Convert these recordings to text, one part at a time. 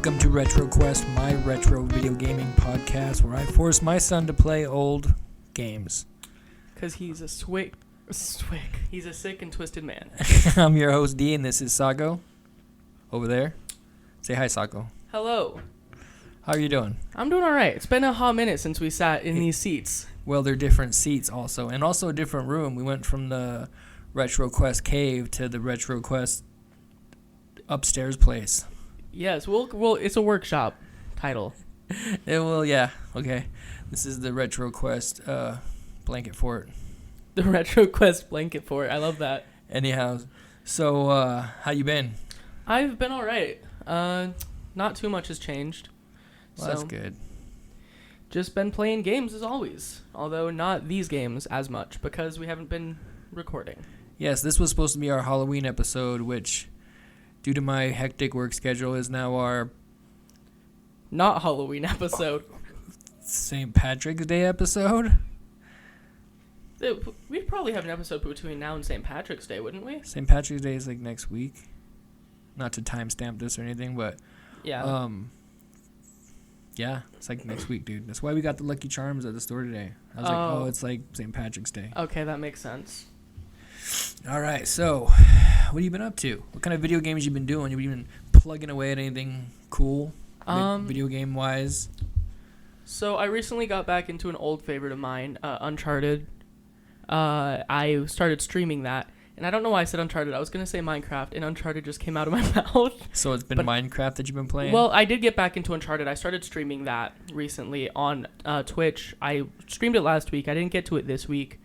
Welcome to Retro Quest, my retro video gaming podcast where I force my son to play old games. Because he's a He's a sick and twisted man. I'm your host, D, and this is Sago. Over there. Say hi, Sago. Hello. How are you doing? I'm doing all right. It's been a hot minute since we sat in these seats. Well, they're different seats also, and also a different room. We went from the Retro Quest cave to the Retro Quest upstairs place. Yes, well, it's a workshop title. Yeah, okay. This is the Retro Quest blanket fort. The Retro Quest blanket fort. I love that. Anyhow, so how you been? I've been all right. Not too much has changed. Well, that's good. Just been playing games as always, although not these games as much because we haven't been recording. Yes, this was supposed to be our Halloween episode, which, due to my hectic work schedule, is now our not Halloween episode. St. Patrick's Day episode? We'd probably have an episode between now and St. Patrick's Day, wouldn't we? St. Patrick's Day is like next week. Not to timestamp this or anything, but yeah. Yeah, it's like next week, dude. That's why we got the Lucky Charms at the store today. I was like, oh, it's like St. Patrick's Day. Okay, that makes sense. All right, so what have you been up to? What kind of video games you been doing? You been plugging away at anything cool, video game wise? So I recently got back into an old favorite of mine, Uncharted. I started streaming that, and I don't know why I said Uncharted. I was gonna say Minecraft, and Uncharted just came out of my mouth. So it's been Minecraft that you've been playing? Well, I did get back into Uncharted. I started streaming that recently on Twitch. I streamed it last week. I didn't get to it this week.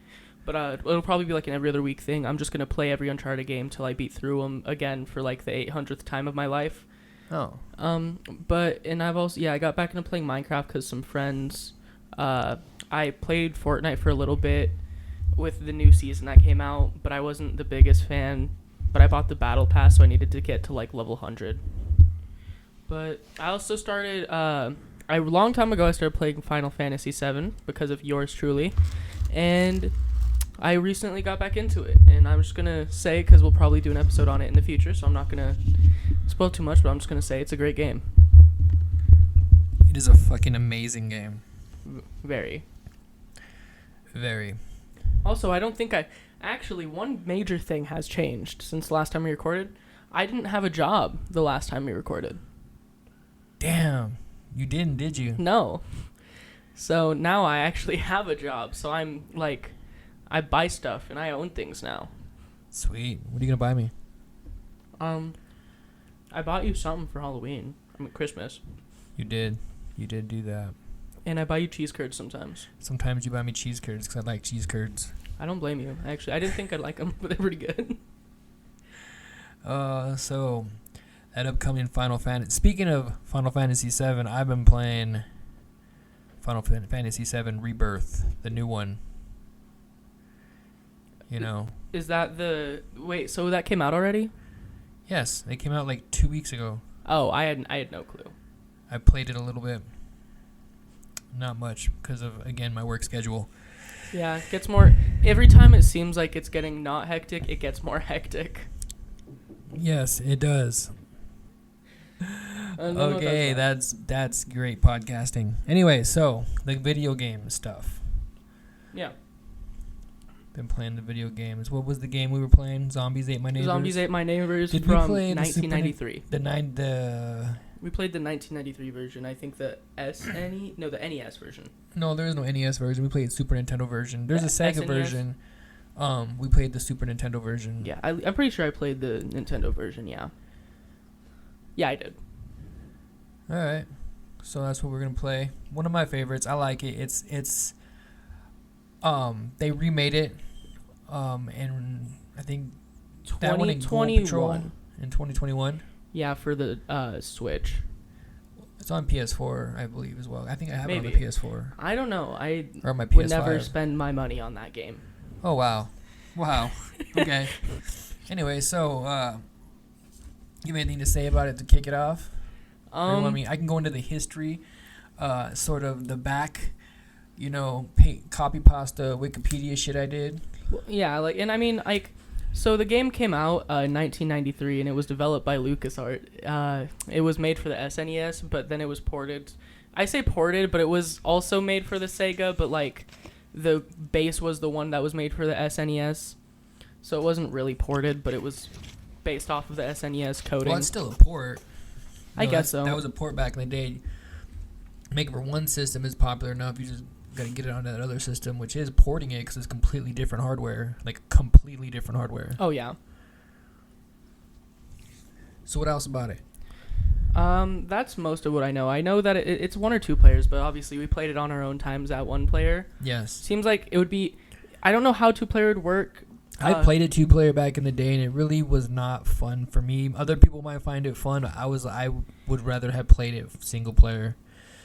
But it'll probably be like an every other week thing. I'm just going to play every Uncharted game till I beat through them again for like the 800th time of my life. Oh. And I've also, I got back into playing Minecraft because some friends, I played Fortnite for a little bit with the new season that came out, but I wasn't the biggest fan. But I bought the Battle Pass, so I needed to get to like level 100. But I also started, a long time ago, I started playing Final Fantasy VII because of yours truly. And I recently got back into it, and I'm just going to say, because we'll probably do an episode on it in the future, so I'm not going to spoil too much, but I'm just going to say it's a great game. It is a fucking amazing game. Very. Very. Also, I don't think actually, one major thing has changed since the last time we recorded. I didn't have a job the last time we recorded. Damn. You didn't, did you? No. So now I actually have a job, so I'm like, I buy stuff and I own things now. Sweet. What are you gonna buy me? I bought you something for Halloween. Christmas. You did. You did do that. And I buy you cheese curds sometimes. Sometimes you buy me cheese curds because I like cheese curds. I don't blame you. Actually, I didn't think I'd like them, but they're pretty good. So that upcoming Final Fantasy. Speaking of Final Fantasy VII, I've been playing Final Fantasy VII Rebirth, the new one. You know. Is that wait, so that came out already? Yes, it came out like 2 weeks ago. Oh, I had no clue. I played it a little bit. Not much because of, again, my work schedule. Yeah, it gets more, every time it seems like it's getting not hectic, it gets more hectic. Yes, it does. Okay, that's great podcasting. Anyway, so the video game stuff. Yeah. Been playing the video games. What was the game we were playing? Zombies Ate My Neighbors? Zombies Ate My Neighbors Did from we play 1993. We played the 1993 version. I think the NES version. No, there is no NES version. We played Super Nintendo version. There's a Sega SNES? Version. We played the Super Nintendo version. Yeah, I'm pretty sure I played the Nintendo version, yeah. Yeah, I did. All right. So that's what we're going to play. One of my favorites. I like it. It's they remade it and I think that one in Gold Patrol in 2021. Yeah, for the Switch. It's on PS4, I believe, as well. I think I have it on the PS4. I don't know. I or my PS5. Would never spend my money on that game. Oh, wow. Okay. Anyway, so you have anything to say about it to kick it off? I can go into the history, sort of the back, copy pasta Wikipedia shit I did. Yeah, and So the game came out in 1993, and it was developed by LucasArts. It was made for the SNES, but then it was ported. I say ported, but it was also made for the Sega, but like the base was the one that was made for the SNES. So it wasn't really ported, but it was based off of the SNES coding. Well, it's still a port. I guess so. That was a port back in the day. Make it for one system is popular enough. You just got to get it onto that other system, which is porting it because it's completely different hardware. Like, completely different hardware. Oh, yeah. So what else about it? That's most of what I know. I know that it's 1 or 2 players, but obviously we played it on our own times at 1 player. Yes. Seems like it would be... I don't know how 2-player would work. I played it 2-player back in the day, and it really was not fun for me. Other people might find it fun. I would rather have played it single player.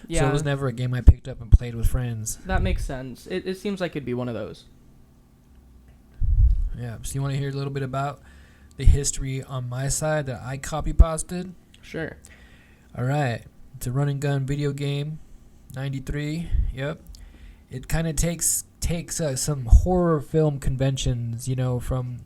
Yeah. So it was never a game I picked up and played with friends. That makes sense. It seems like it'd be one of those. Yeah. So you want to hear a little bit about the history on my side that I copy-pasted? Sure. All right. It's a run-and-gun video game. 93. Yep. It kind of takes some horror film conventions, you know, from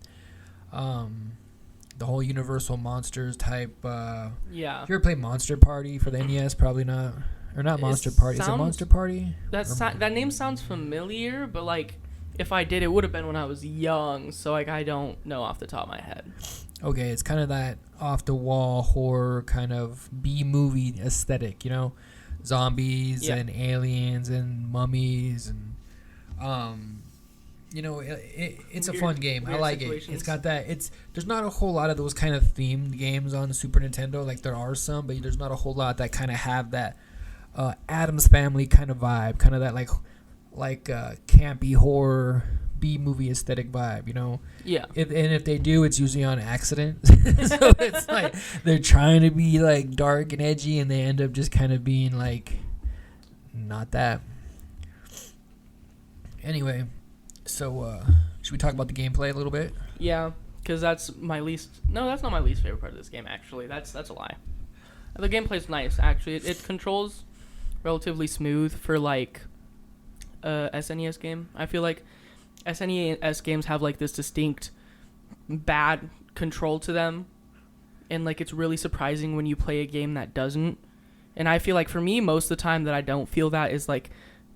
the whole Universal Monsters type. Yeah. You ever play Monster Party for the NES? Probably not. Or not Monster Party. Is it Monster Party? That name sounds familiar, but like if I did, it would have been when I was young. So like I don't know off the top of my head. Okay, it's kind of that off-the-wall horror kind of B-movie aesthetic, you know? Zombies and aliens and mummies and, you know, it's a fun game. I like it. It's got that. There's not a whole lot of those kind of themed games on the Super Nintendo. Like, there are some, but there's not a whole lot that kind of have that Addams Family kind of vibe, kind of that, like campy horror B-movie aesthetic vibe, you know? Yeah. If they do, it's usually on accident. So it's like they're trying to be like dark and edgy, and they end up just kind of being like not that. Anyway, so should we talk about the gameplay a little bit? Yeah, because that's my least... No, that's not my least favorite part of this game, actually. That's a lie. The gameplay's nice, actually. It controls relatively smooth for like a SNES game. I feel like SNES games have like this distinct bad control to them, and like it's really surprising when you play a game that doesn't. And I feel like for me, most of the time that I don't feel that is like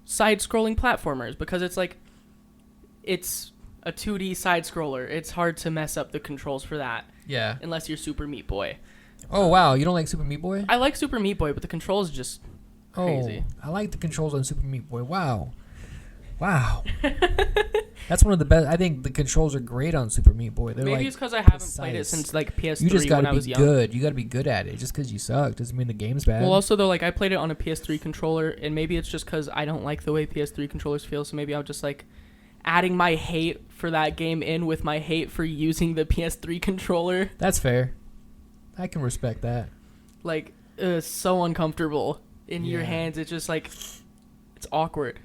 side-scrolling platformers, because it's like it's a 2D side-scroller. It's hard to mess up the controls for that. Yeah. Unless you're Super Meat Boy. Oh wow, you don't like Super Meat Boy? I like Super Meat Boy, but the controls just crazy. I like the controls on Super Meat Boy. Wow. That's one of the best. I think the controls are great on Super Meat Boy. They're Maybe like it's because I haven't precise. played it since like PS3 you just when I gotta was be young. good. You gotta be good at it. Just because you suck doesn't mean the game's bad. Well, also though, like I played it on a PS3 controller, and maybe it's just because I don't like the way PS3 controllers feel. So maybe I'll just like adding my hate for that game in with my hate for using the PS3 controller. That's fair. I can respect that. Like, so uncomfortable in your hands. It's just like it's awkward.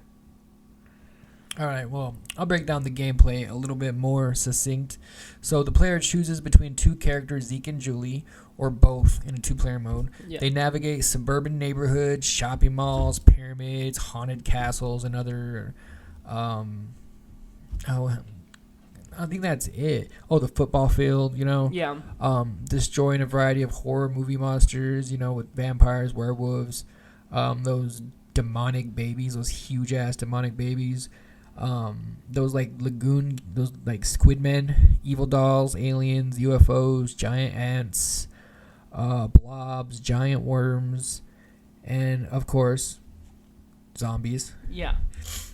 All right, well, I'll break down the gameplay a little bit more succinct. So the player chooses between 2 characters, Zeke and Julie, or both in a 2-player mode. Yeah. They navigate suburban neighborhoods, shopping malls, pyramids, haunted castles, and other... I think that's it. Oh, the football field, you know? Yeah. Destroying a variety of horror movie monsters, you know, with vampires, werewolves, those demonic babies, those huge-ass demonic babies. Those like those like squid men, evil dolls, aliens, UFOs, giant ants, blobs, giant worms, and of course, zombies. Yeah.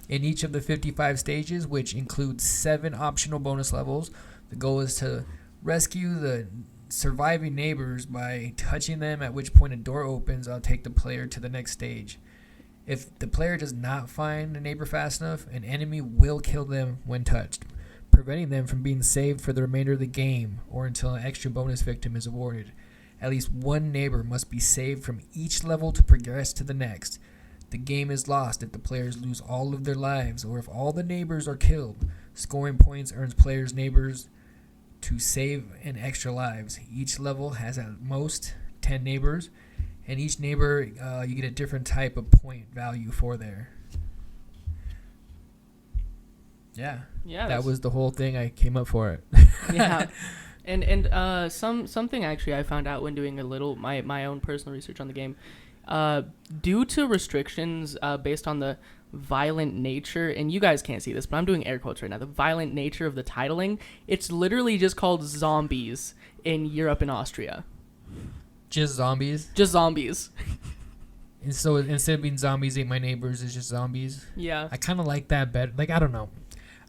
In each of the 55 stages, which includes 7 optional bonus levels, the goal is to rescue the surviving neighbors by touching them, at which point a door opens. I'll take the player to the next stage. If the player does not find a neighbor fast enough, an enemy will kill them when touched, preventing them from being saved for the remainder of the game or until an extra bonus victim is awarded. At least one neighbor must be saved from each level to progress to the next. The game is lost if the players lose all of their lives or if all the neighbors are killed. Scoring points earns players' neighbors to save an extra lives. Each level has at most 10 neighbors. And each neighbor, you get a different type of point value for there. Yeah. Yeah, That was the whole thing. I came up for it. yeah. And something actually I found out when doing a little my own personal research on the game, due to restrictions based on the violent nature, and you guys can't see this, but I'm doing air quotes right now. The violent nature of the titling, it's literally just called Zombies in Europe and Austria. Just zombies. Just zombies. And so instead of being Zombies Ate My Neighbors, it's just zombies. Yeah. I kind of like that better. Like, I don't know.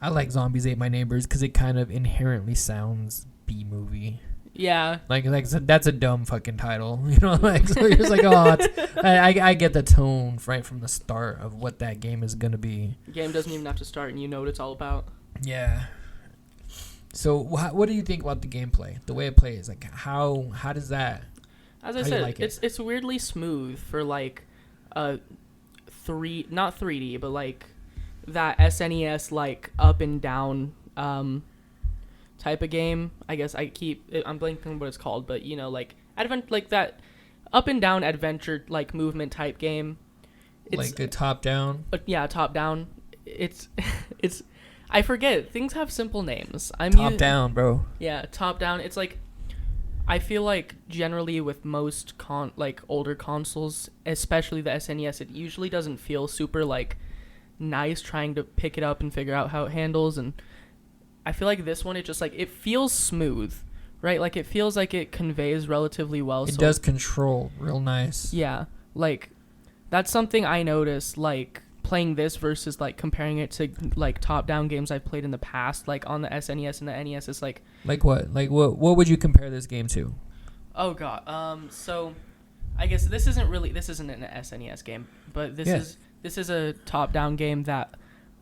I like Zombies Ate My Neighbors because it kind of inherently sounds B-movie. Yeah. Like that's a dumb fucking title. You know, like, so you're just like, oh, I get the tone right from the start of what that game is going to be. The game doesn't even have to start and you know what it's all about. Yeah. So what do you think about the gameplay? The way it plays? Like, how does that... As I said, it's weirdly smooth for like not 3D, but like that SNES like up and down type of game. I guess I'm blanking on what it's called, but you know, like like that up and down adventure like movement type game. It's like a top down. Yeah, top down. It's I forget. Things have simple names. Top down, bro. Yeah, top down. It's like, I feel like generally with most older consoles, especially the SNES, it usually doesn't feel super like nice trying to pick it up and figure out how it handles. And I feel like this one, it just like, it feels smooth, right? Like it feels like it conveys relatively well. It does control real nice. Yeah, like that's something I noticed, like playing this versus like comparing it to like top down games I've played in the past, like on the SNES and the NES. It's like what? Like what would you compare this game to? Oh god. So I guess this isn't an SNES game, but this is a top down game that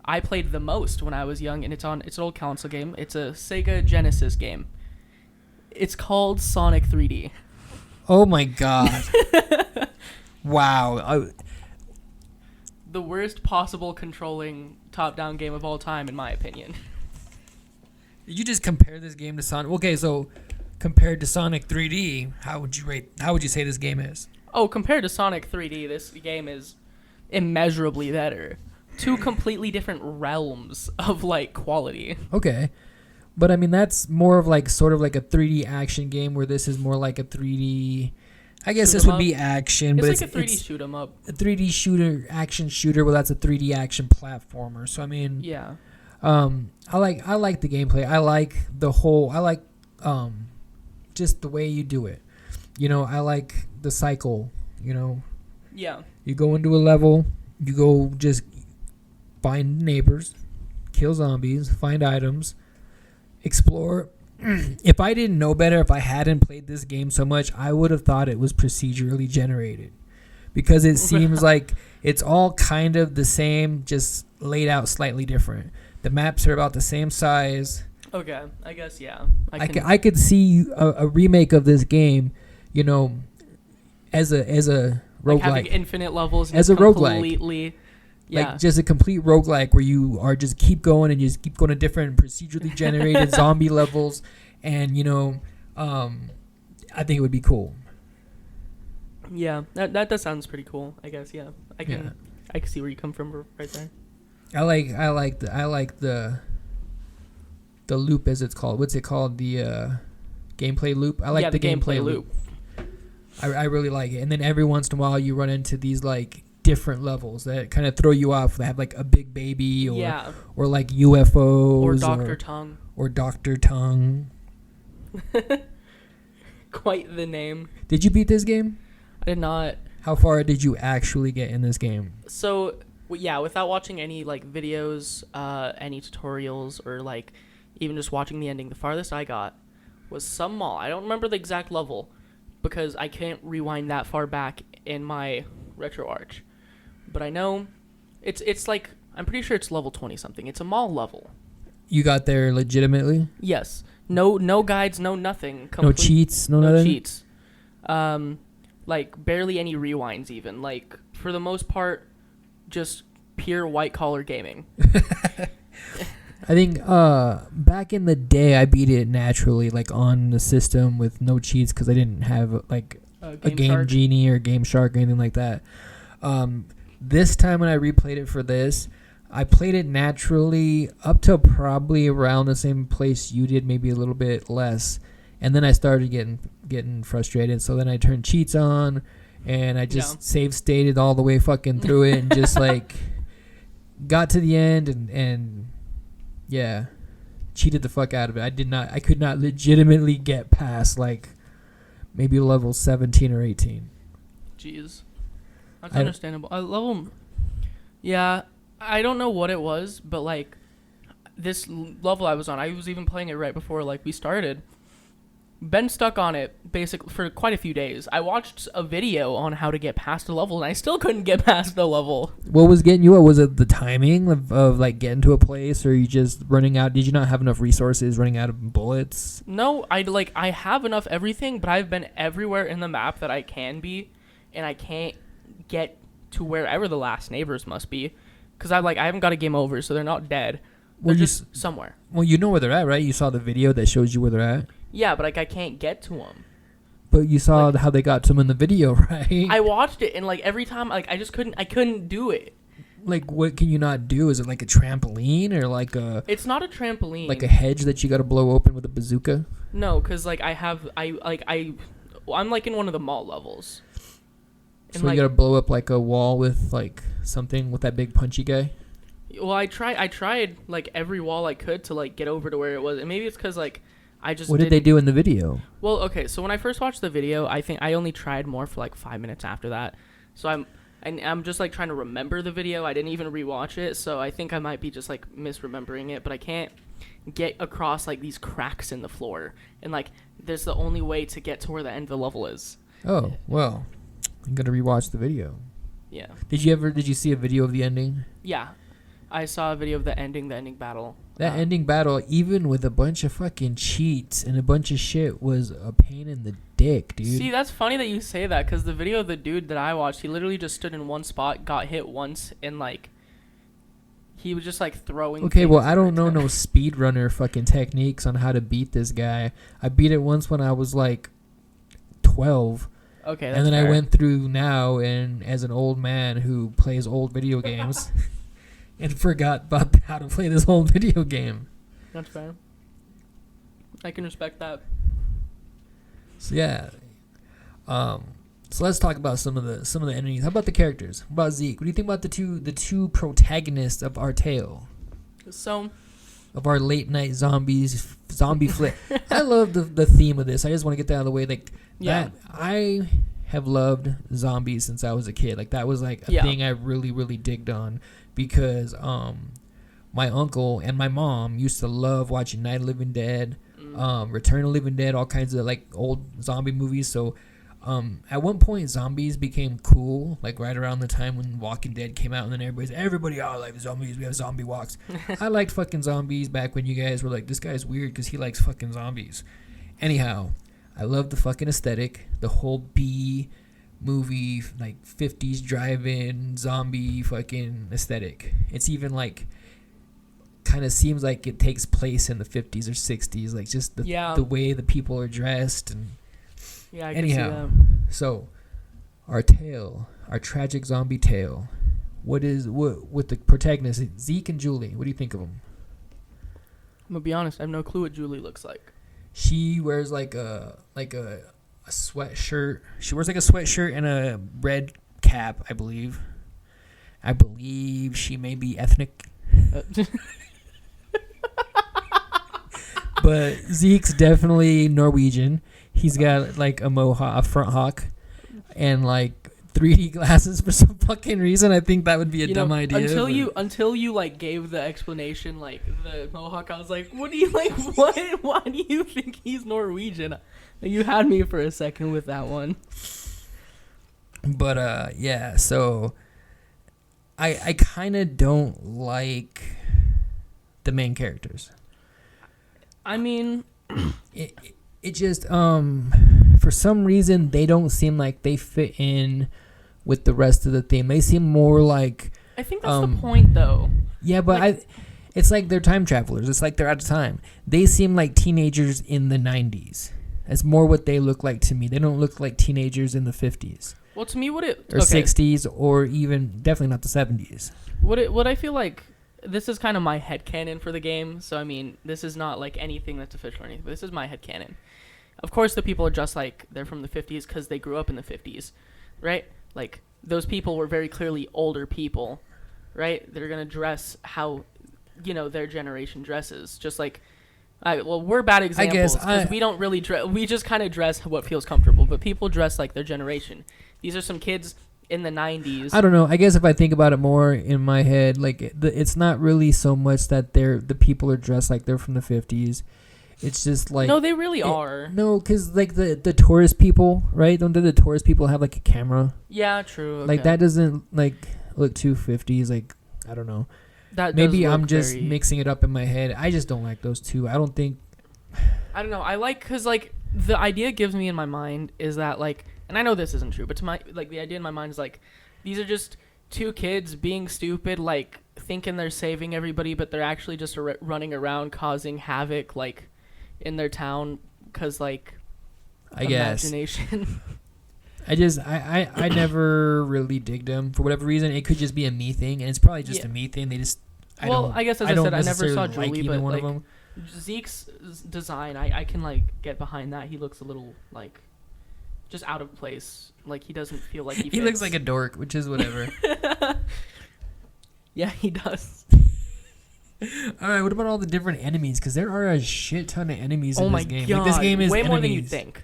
I played the most when I was young, and it's an old console game. It's a Sega Genesis game. It's called Sonic 3D. Oh my god. Wow. The worst possible controlling top-down game of all time, in my opinion. Did you just compare this game to Sonic? Okay, so compared to Sonic 3D, how would you say this game is? Oh, compared to Sonic 3D, this game is immeasurably better. Two completely different realms of like quality. Okay. But I mean, that's more of like sort of like a 3D action game, where this is more like a 3D... I guess this would be action, but it's like a 3D shoot 'em up. A 3D shooter, action shooter. Well, that's a 3D action platformer. So I mean, yeah. I like the gameplay. I like just the way you do it. You know, I like the cycle. You know. Yeah. You go into a level. You go just find neighbors, kill zombies, find items, explore. If I didn't know better, if I hadn't played this game so much, I would have thought it was procedurally generated, because it seems like it's all kind of the same, just laid out slightly different. The maps are about the same size. Okay, I guess, yeah. I could see a remake of this game, you know, as a roguelike. Like having infinite levels. As a roguelike. Yeah. Like just a complete roguelike where you are just keep going and you just keep going to different procedurally generated zombie levels, and you know, I think it would be cool. Yeah, that sounds pretty cool. I guess, yeah. I can see where you come from right there. I like the loop, as it's called. What's it called? The gameplay loop. I like the gameplay loop. I really like it. And then every once in a while you run into these like different levels that kind of throw you off. They have like a big baby or like UFOs or Dr. Tongue. Or Dr. Tongue. Quite the name. Did you beat this game? I did not. How far did you actually get in this game? So, yeah, without watching any like videos, any tutorials, or like even just watching the ending, the farthest I got was some mall. I don't remember the exact level because I can't rewind that far back in my RetroArch. But I know it's like, I'm pretty sure it's level 20 something. It's a mall level. You got there legitimately? Yes. No guides, no nothing. No cheats, no nothing? Cheats. Like barely any rewinds even. Like for the most part, just pure white collar gaming. I think back in the day I beat it naturally, like on the system with no cheats, because I didn't have like a Game Genie or Game Shark or anything like that. This time when I replayed it for this, I played it naturally up to probably around the same place you did, maybe a little bit less, and then I started getting frustrated. So then I turned cheats on, and I just save stated all the way fucking through it, and just like got to the end, and yeah, cheated the fuck out of it. I could not legitimately get past like maybe level 17 or 18. Jeez, that's understandable. I level, yeah. I don't know what it was, but like this level I was on, I was even playing it right before like we started. Been stuck on it basically for quite a few days. I watched a video on how to get past a level, and I still couldn't get past the level. What was getting you? Was it the timing of like getting to a place, or you just running out? Did you not have enough resources, running out of bullets? No, I have enough everything, but I've been everywhere in the map that I can be, and I can't get to wherever the last neighbors must be. Because I haven't got a game over, so they're not dead. They're just somewhere. Well, you know where they're at, right? You saw the video that shows you where they're at. Yeah, but like I can't get to them. But you saw how they got to them in the video, right? I watched it, and like every time, like I couldn't do it. Like, what can you not do? Is it like a trampoline or like a? It's not a trampoline. Like a hedge that you got to blow open with a bazooka. No, because like I'm like in one of the mall levels. So you gotta blow up like a wall with like something with that big punchy guy? Well, I tried like every wall I could to like get over to where it was. And maybe it's because like I just What did they do in the video? Well, okay, so when I first watched the video, I think I only tried more for like 5 minutes after that. So I'm just like trying to remember the video. I didn't even rewatch it, so I think I might be just like misremembering it, but I can't get across like these cracks in the floor. And like there's the only way to get to where the end of the level is. Oh, well. I'm gonna rewatch the video. Yeah. Did you see a video of the ending? Yeah. I saw a video of the ending battle. That ending battle, even with a bunch of fucking cheats and a bunch of shit, was a pain in the dick, dude. See, that's funny that you say that, because the video of the dude that I watched, he literally just stood in one spot, got hit once, and like he was just like throwing. Okay, well, I don't know no speedrunner fucking techniques on how to beat this guy. I beat it once when I was like 12. Okay, that's and then fair. I went through now, and as an old man who plays old video games, and forgot about how to play this old video game. That's fair. I can respect that. So yeah, so let's talk about some of the enemies. How about the characters? How about Zeke? What do you think about the two protagonists of our tale? So, of our late night zombie flick. I love the theme of this. I just want to get that out of the way. Like, yeah, I have loved zombies since I was a kid. Like, that was like a thing I really, really digged on, because my uncle and my mom used to love watching Night of the Living Dead, Return of the Living Dead, all kinds of like old zombie movies. So at one point zombies became cool, like right around the time when Walking Dead came out, and then everybody like zombies, we have zombie walks. I liked fucking zombies back when you guys were like, this guy's weird because he likes fucking zombies. Anyhow, I love the fucking aesthetic, the whole B movie, like 50s drive-in zombie fucking aesthetic. It's even like kind of seems like it takes place in the 50s or 60s, like just the way the people are dressed. And yeah, I anyhow, can see that. So our tale, our tragic zombie tale, what with the protagonists Zeke and Julie, what do you think of them? I'm gonna be honest, I have no clue what Julie looks like. She wears like a sweatshirt. She wears like a sweatshirt and a red cap, I believe. I believe she may be ethnic. But Zeke's definitely Norwegian. He's got like a mohawk, a front hawk, and like 3D glasses for some fucking reason. I think that would be a dumb idea. Until you like gave the explanation, like the mohawk, I was like, what do you like? What? Why do you think he's Norwegian? You had me for a second with that one. But yeah. So I kind of don't like the main characters. I mean, it just for some reason they don't seem like they fit in with the rest of the theme. They seem more like, I think that's the point, though. Yeah, but it's like they're time travelers. It's like they're out of time. They seem like teenagers in the 90s. That's more what they look like to me. They don't look like teenagers in the 50s. Well, to me, 60s, or even definitely not the 70s. What I feel like this is kind of my headcanon for the game. So I mean, this is not like anything that's official or anything. But this is my headcanon. Of course, the people are dressed like they're from the 50s because they grew up in the 50s, right? Like, those people were very clearly older people, right? They're going to dress how, their generation dresses. Just like, we're bad examples because we don't really dress. We just kind of dress what feels comfortable, but people dress like their generation. These are some kids in the 90s. I don't know. I guess if I think about it more in my head, like, it's not really so much that the people are dressed like they're from the 50s. It's just like... No, they really are. No, because, like, the tourist people, right? Don't the tourist people have, like, a camera? Yeah, true. Okay. Like, that doesn't, like, look too 50s. Like, I don't know. Maybe I'm just mixing it up in my head. I just don't like those two. I don't think... I don't know. I like... Because, like, the idea it gives me in my mind is that, like... And I know this isn't true, but to my... Like, the idea in my mind is, like, these are just two kids being stupid, like, thinking they're saving everybody, but they're actually just running around causing havoc, like... in their town because like imagination. I never really digged them for whatever reason. It could just be a me thing, and it's probably just a me thing. They just I guess as I said, I never saw like Julie, but one like of them. Zeke's design, I can like get behind that. He looks a little like just out of place. Like he doesn't feel like he fits. Looks like a dork, which is whatever. Yeah, he does. All right, what about all the different enemies? Because there are a shit ton of enemies in this game. God. Like, this game is way enemies. More than you think.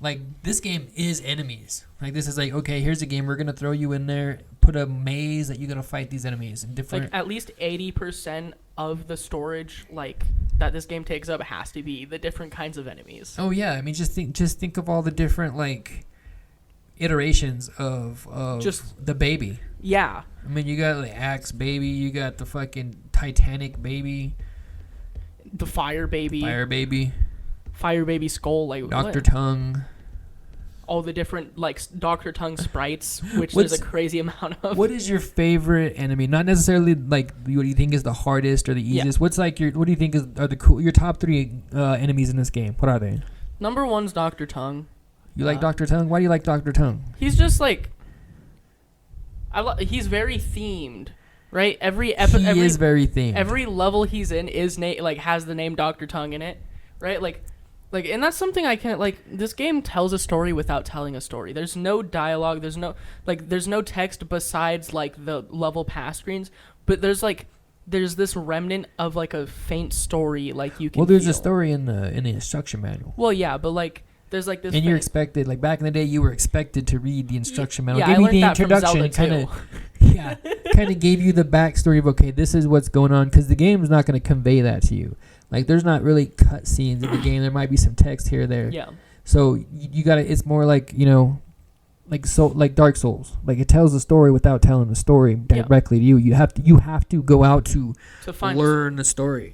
Like, this game is enemies. Like, this is like, okay, here's a game. We're going to throw you in there, put a maze that you're going to fight these enemies. And different... Like, at least 80% of the storage, like, that this game takes up has to be the different kinds of enemies. Oh, yeah. I mean, just think of all the different, like, iterations of just the baby. Yeah. I mean, you got the Axe baby. You got the fucking Titanic baby. The Fire baby. Fire baby skull. Like Dr. Tongue. All the different, like, Dr. Tongue sprites, which there's a crazy amount of. What is your favorite enemy? Not necessarily, like, what do you think is the hardest or the easiest. Yeah. What's, like, what do you think are your top three enemies in this game? What are they? Number one's Dr. Tongue. You like Dr. Tongue? Why do you like Dr. Tongue? He's just, like... he's very themed, right? Every he is very themed. Every level he's in is has the name Dr. Tongue in it, right? Like, and that's something I can't like. This game tells a story without telling a story. There's no dialogue. There's no text besides like the level pass screens. But there's this remnant of like a faint story, like you can. Well, there's feel. A story in the instruction manual. Well, yeah, but like. There's like this. And you're expected, like back in the day, you were expected to read the instruction manual. Yeah, Give I you the learned introduction, kind of gave you the backstory of okay, this is what's going on, because the game is not going to convey that to you. Like, there's not really cut scenes in the game. There might be some text here or there. Yeah. So you gotta. It's more like like Dark Souls. Like it tells the story without telling the story directly to you. You have to go out to learn the story.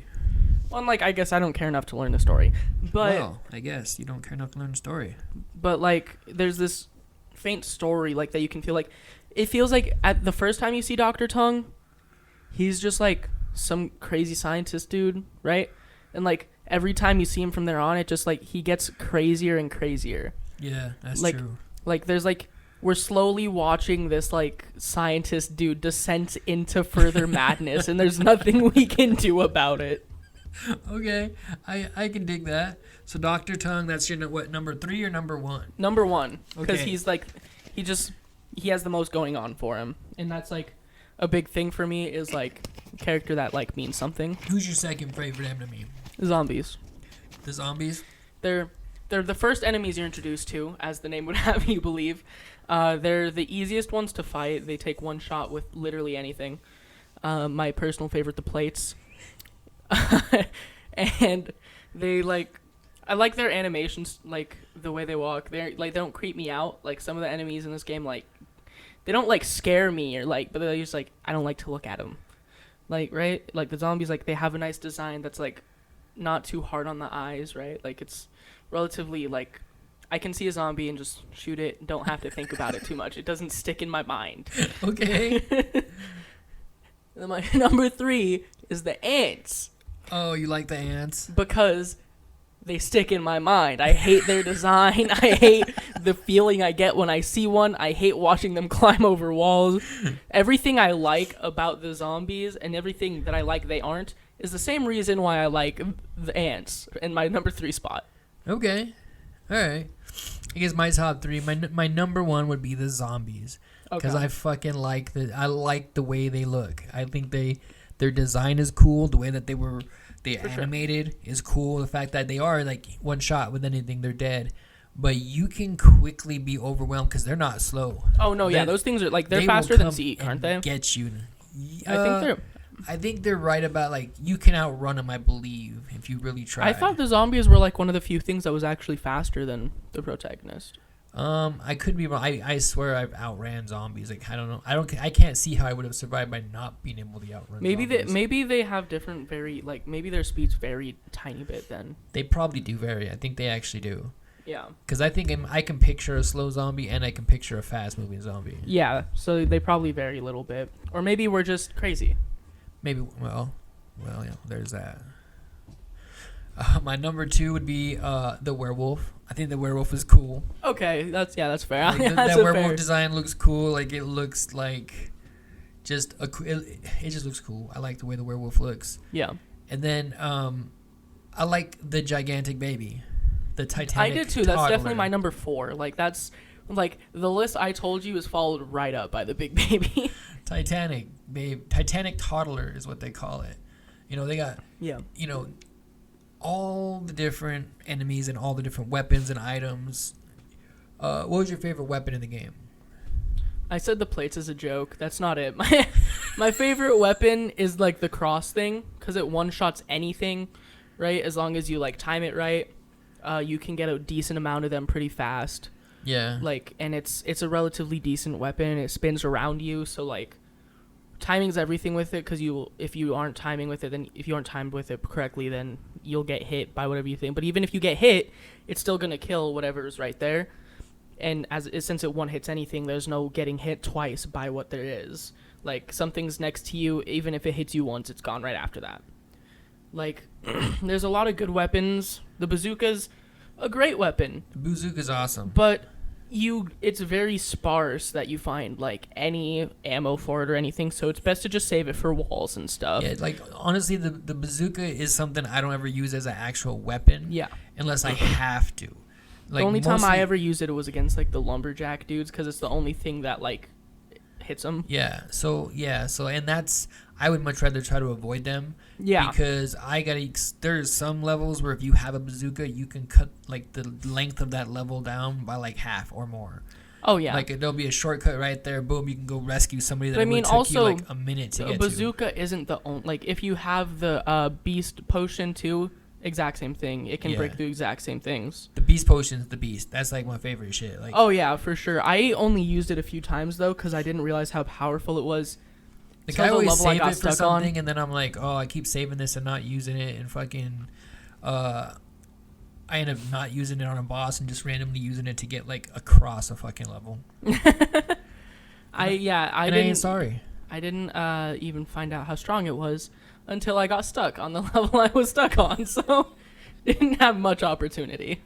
Well, like, I guess I don't care enough to learn the story. But well, I guess you don't care enough to learn the story. But, like, there's this faint story, like, that you can feel, like... It feels like at the first time you see Dr. Tongue, he's just, like, some crazy scientist dude, right? And, like, every time you see him from there on, it just, like, he gets crazier and crazier. Yeah, that's true. Like, there's, like... We're slowly watching this, like, scientist dude descent into further madness, and there's nothing we can do about it. Okay, I can dig that. So Dr. Tongue, that's your number 3 or number 1? Number 1, because he's like, he has the most going on for him, and that's like a big thing for me is like a character that like means something. Who's your second favorite enemy? Zombies. The zombies? They're the first enemies you're introduced to, as the name would have you believe. They're the easiest ones to fight. They take one shot with literally anything. My personal favorite, the plates. And they I like their animations, like the way they walk. They're like, they don't creep me out. Like some of the enemies in this game, like they don't like scare me or like, but they're just like, I don't like to look at them. Like, right? Like the zombies, like they have a nice design that's like not too hard on the eyes, right? Like it's relatively like, I can see a zombie and just shoot it. Don't have to think about it too much. It doesn't stick in my mind. Okay. And my number 3 is the ants. Oh, you like the ants? Because they stick in my mind. I hate their design. I hate the feeling I get when I see one. I hate watching them climb over walls. Everything I like about the zombies and everything that I like they aren't is the same reason why I like the ants in my number 3 spot. Okay. All right. I guess my top 3, my number 1 would be the zombies. Because I fucking like the way they look. I think their design is cool. The way that they animated is cool. The fact that they are like one shot with anything, they're dead. But you can quickly be overwhelmed because they're not slow. Oh no, yeah, those things are like they're faster than Zeke, aren't they? Get you. I think they're right about like you can outrun them. I believe if you really try. I thought the zombies were like one of the few things that was actually faster than the protagonist. I could be wrong. I swear I've outran zombies. Like I don't know. I can't see how I would have survived by not being able to outrun. Maybe they have different maybe their speeds vary a tiny bit then. They probably do vary. I think they actually do. Yeah. Because I think I can picture a slow zombie and I can picture a fast moving zombie. Yeah. So they probably vary a little bit, or maybe we're just crazy. Maybe. Well, yeah. There's that. My number 2 would be the werewolf. I think the werewolf is cool. Okay, that's fair. Like, that werewolf design looks cool. Like it looks like just it just looks cool. I like the way the werewolf looks. Yeah. And then I like the gigantic baby, the Titanic. I did too. Toddler. That's definitely my number 4. Like that's like the list I told you is followed right up by the big baby. Titanic toddler is what they call it. You know they got all the different enemies and all the different weapons and items. What was your favorite weapon in the game? I said the plates as a joke. That's not it. My favorite weapon is like the cross thing because it one-shots anything, right? As long as you like time it right, you can get a decent amount of them pretty fast. Yeah. Like, and it's a relatively decent weapon. And it spins around you, so like timing's everything with it because if you aren't timing with it, then if you aren't timed with it correctly, then you'll get hit by whatever you think. But even if you get hit, it's still gonna kill whatever's right there. And since it one hits anything, there's no getting hit twice by what there is. Like something's next to you, even if it hits you once, it's gone right after that. Like there's a lot of good weapons. The bazooka's a great weapon. The bazooka's awesome. But it's very sparse that you find like any ammo for it or anything, so it's best to just save it for walls and stuff. Yeah, like honestly the bazooka is something I don't ever use as an actual weapon. Yeah. Unless I have to. Like, the only time I ever used it was against like the lumberjack dudes because it's the only thing that like hits them. So and that's I would much rather try to avoid them. Yeah. Because there's some levels where if you have a bazooka, you can cut like the length of that level down by like half or more. Oh yeah. Like there'll be a shortcut right there. Boom, you can go rescue somebody that took also, you like a minute to get to. A bazooka isn't the only. Like if you have the beast potion too, exact same thing. It can break through exact same things. The beast potion's the beast. That's like my favorite shit. Like. Oh yeah, for sure. I only used it a few times though because I didn't realize how powerful it was. Like I always save it for something, and then I'm like, oh, I keep saving this and not using it, and fucking, I end up not using it on a boss and just randomly using it to get like across a fucking level. I ain't sorry. I didn't even find out how strong it was until I got stuck on the level I was stuck on, so didn't have much opportunity.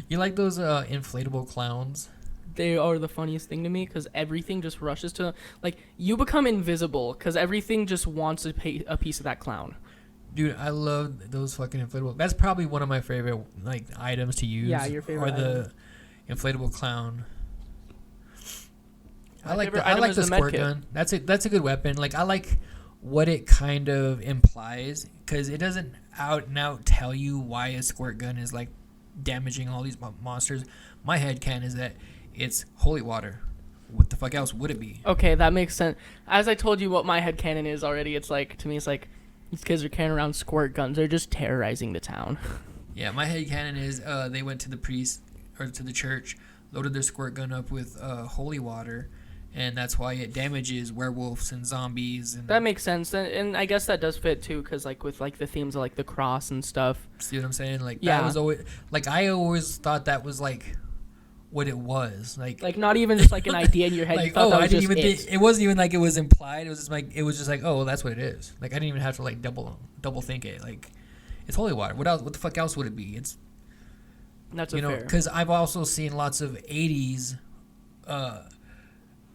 You like those inflatable clowns? They are the funniest thing to me because everything just rushes to like you become invisible because everything just wants a piece of that clown. Dude, I love those fucking inflatable. That's probably one of my favorite like items to use. Yeah, your favorite. Or the inflatable clown. I like the squirt gun. That's a good weapon. Like I like what it kind of implies because it doesn't out and out tell you why a squirt gun is like damaging all these monsters. My headcanon is that it's holy water. What the fuck else would it be? Okay, that makes sense. As I told you what my headcanon is already, it's like, to me, it's like, these kids are carrying around squirt guns. They're just terrorizing the town. Yeah, my headcanon is they went to the priest, or to the church, loaded their squirt gun up with holy water, and that's why it damages werewolves and zombies. And that makes sense. And I guess that does fit, too, because, like, with, like, the themes of, like, the cross and stuff. See what I'm saying? Like, yeah. That was always, like, I always thought that was, like, what it was like not even just like an idea in your head. Like, you thought that was I didn't just even think it wasn't even like it was implied. It was just like oh, that's what it is. Like I didn't even have to like double think it. Like It's holy water. What else? What the fuck else would it be? It's That's you know, fair. because I've also seen lots of '80s